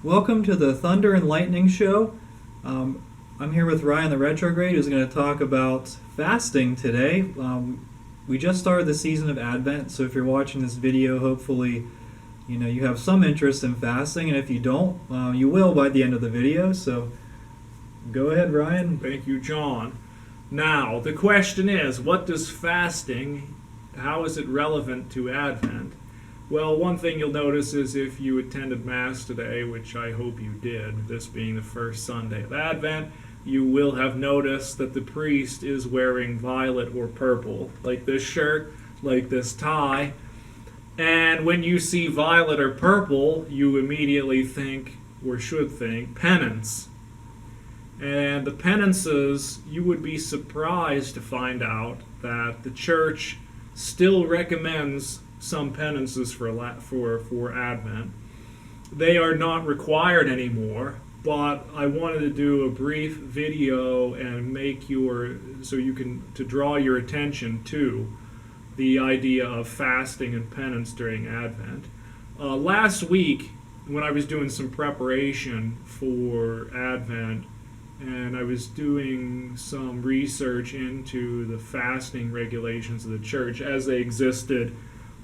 Welcome to the Thunder and Lightning Show. I'm here with Ryan the Retrograde, who's going to talk about fasting today. We just started the season of Advent, so if you're watching this video, hopefully, you have some interest in fasting, and if you don't, you will by the end of the video. So, go ahead, Ryan. Thank you, John. Now, the question is, what does fasting, how is it relevant to Advent? Well, one thing you'll notice is if you attended Mass today, which I hope you did, this being the first Sunday of Advent, you will have noticed that the priest is wearing violet or purple, like this shirt, like this tie. And when you see violet or purple, you immediately think, or should think, penance. And the penances, you would be surprised to find out that the church still recommends some penances for Advent. They are not required anymore, but I wanted to do a brief video and to draw your attention to the idea of fasting and penance during Advent. Last week, when I was doing some preparation for Advent, and I was doing some research into the fasting regulations of the church as they existed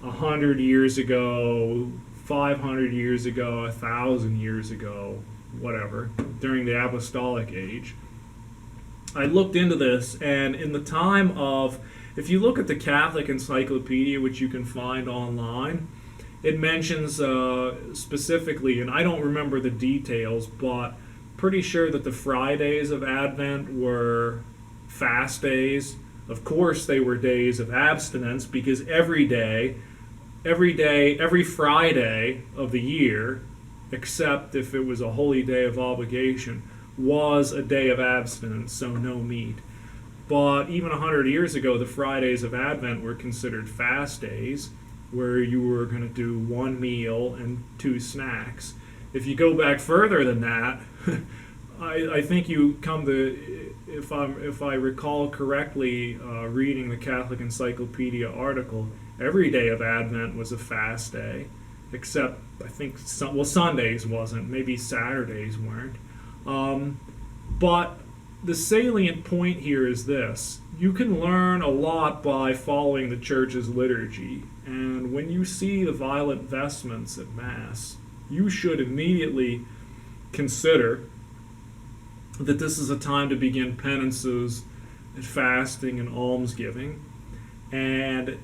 100 years ago, 500 years ago, 1,000 years ago, whatever, during the apostolic age. I looked into this, and in the time of, if you look at the Catholic Encyclopedia, which you can find online, it mentions specifically, and I don't remember the details, but pretty sure that the Fridays of Advent were fast days. Of course, they were days of abstinence because every Friday of the year, except if it was a holy day of obligation, was a day of abstinence, so no meat. But even 100 years ago, the Fridays of Advent were considered fast days, where you were going to do one meal and two snacks. If you go back further than that, I think you come to, if I recall correctly, reading the Catholic Encyclopedia article, every day of Advent was a fast day, except I think Sundays wasn't, maybe Saturdays weren't. But the salient point here is this: you can learn a lot by following the Church's liturgy, and when you see the violet vestments at Mass, you should immediately consider that this is a time to begin penances and fasting and almsgiving. And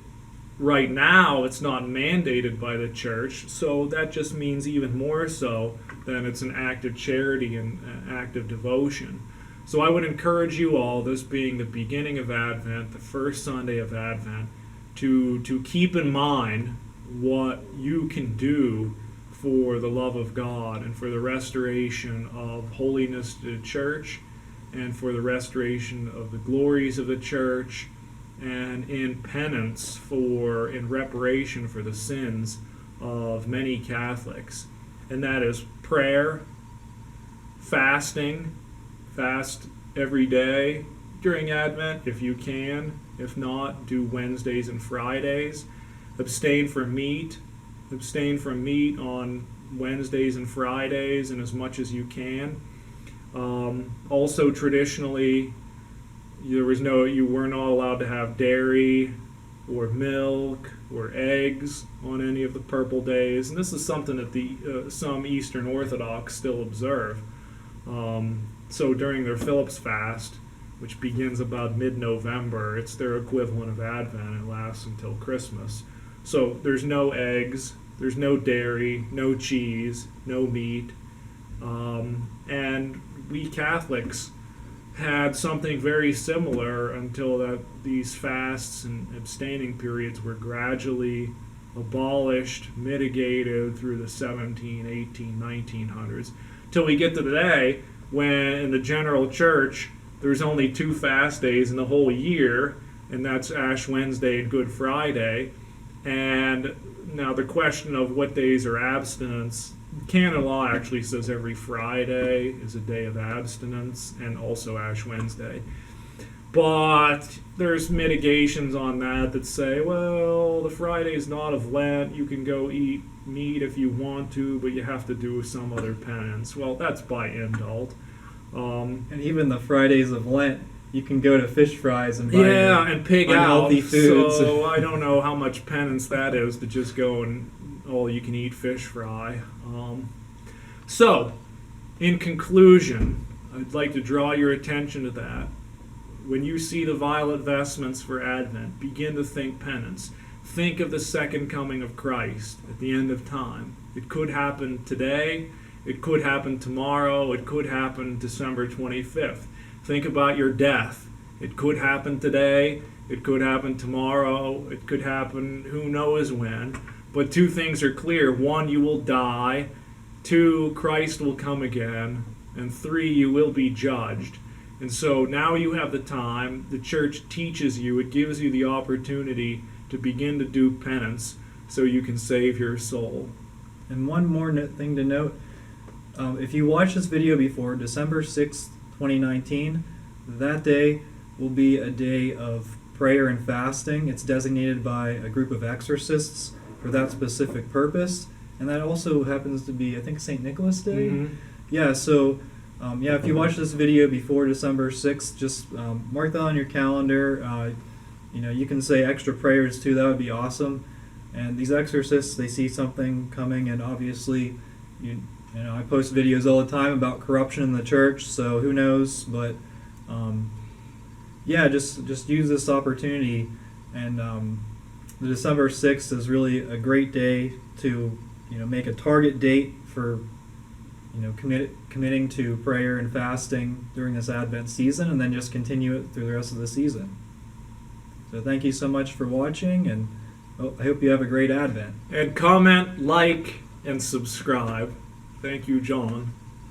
right now, it's not mandated by the church, so that just means even more so that it's an act of charity and an act of devotion. So I would encourage you all, this being the beginning of Advent, the first Sunday of Advent, to keep in mind what you can do for the love of God and for the restoration of holiness to the church and for the restoration of the glories of the church and in penance in reparation for the sins of many Catholics. And that is prayer, fasting, fast every day during Advent if you can. If not, do Wednesdays and Fridays. Abstain from meat on Wednesdays and Fridays and as much as you can. Also, traditionally, you were not allowed to have dairy or milk or eggs on any of the purple days, and this is something that some Eastern Orthodox still observe. So during their Philip's fast, which begins about mid-November, it's their equivalent of Advent. It lasts until Christmas. So there's no eggs, there's no dairy, no cheese, no meat. And we Catholics had something very similar until these fasts and abstaining periods were gradually abolished, mitigated through the 17, 18, 1900s, till we get to today when in the general church there's only 2 fast days in the whole year, and that's Ash Wednesday and Good Friday. And now the question of what days are abstinence, canon law actually says every Friday is a day of abstinence, and also Ash Wednesday. But there's mitigations on that say, well, the Friday's not of Lent. You can go eat meat if you want to, but you have to do some other penance. Well, that's by indult. And even the Fridays of Lent, you can go to Fish Fries and buy Yeah, and pig out. unhealthy foods. So I don't know how much penance that is to just go and all-you-can-eat fish fry. So, in conclusion, I'd like to draw your attention to that. When you see the violet vestments for Advent, begin to think penance. Think of the second coming of Christ at the end of time. It could happen today. It could happen tomorrow. It could happen December 25th. Think about your death. It could happen today. It could happen tomorrow. It could happen who knows when. But two things are clear. One, you will die. Two, Christ will come again. And three, you will be judged. And so now you have the time. The church teaches you. It gives you the opportunity to begin to do penance so you can save your soul. And one more thing to note, if you watch this video before December 6th, 2019, that day will be a day of prayer and fasting. It's designated by a group of exorcists for that specific purpose. And that also happens to be, I think, St. Nicholas Day. Mm-hmm. Yeah, so if you watch this video before December 6th, just mark that on your calendar. You can say extra prayers too. That would be awesome. And these exorcists, they see something coming, and obviously, I post videos all the time about corruption in the church. So who knows? But just use this opportunity. And the December 6th is really a great day to make a target date for committing to prayer and fasting during this Advent season, and then just continue it through the rest of the season. So thank you so much for watching, and I hope you have a great Advent. And comment, like, and subscribe. Thank you, John.